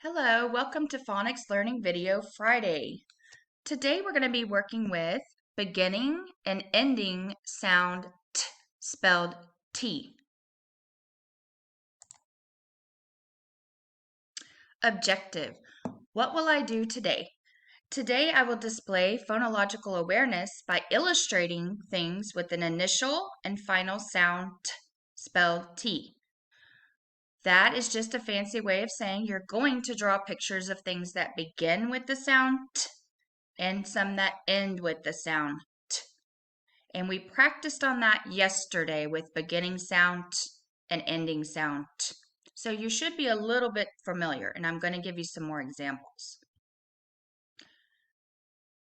Hello, welcome to Phonics Learning Video Friday. Today we're going to be working with beginning and ending sound T, spelled T. Objective. What will I do today? Today I will display phonological awareness by illustrating things with an initial and final sound T, spelled T. That is just a fancy way of saying you're going to draw pictures of things that begin with the sound T and some that end with the sound T. And we practiced on that yesterday with beginning sound T and ending sound T. So you should be a little bit familiar, and I'm going to give you some more examples.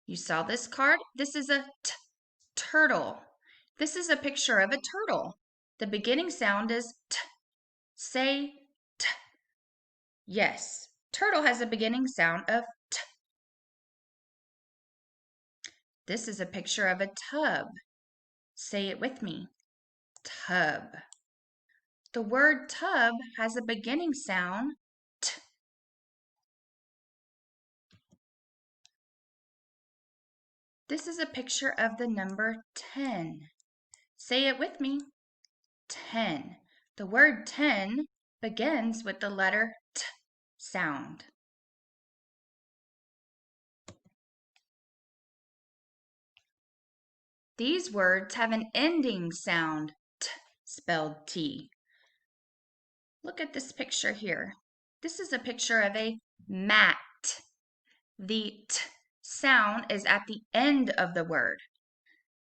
You saw this card? This is a T, turtle. This is a picture of a turtle. The beginning sound is T. Say T. Yes, turtle has a beginning sound of T. This is a picture of a tub. Say it with me. Tub. The word tub has a beginning sound T. This is a picture of the number 10. Say it with me. 10. The word 10 begins with the letter T sound. These words have an ending sound T, spelled T. Look at this picture here. This is a picture of a mat. The T sound is at the end of the word.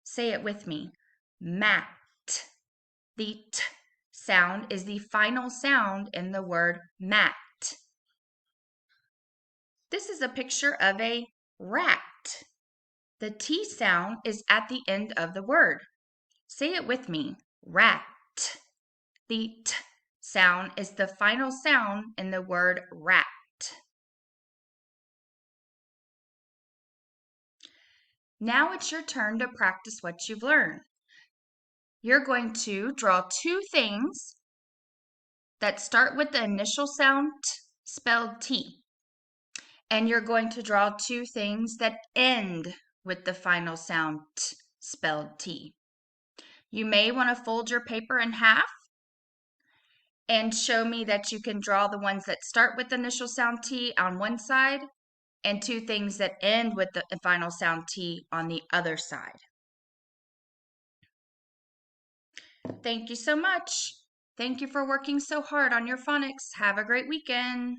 Say it with me. Mat. The T sound is the final sound in the word mat. This is a picture of a rat. The T sound is at the end of the word. Say it with me. Rat. The T sound is the final sound in the word rat. Now it's your turn to practice what you've learned. You're going to draw two things that start with the initial sound T, spelled T. And you're going to draw two things that end with the final sound T, spelled T. You may want to fold your paper in half and show me that you can draw the ones that start with the initial sound T on one side and two things that end with the final sound T on the other side. Thank you so much. Thank you for working so hard on your phonics. Have a great weekend.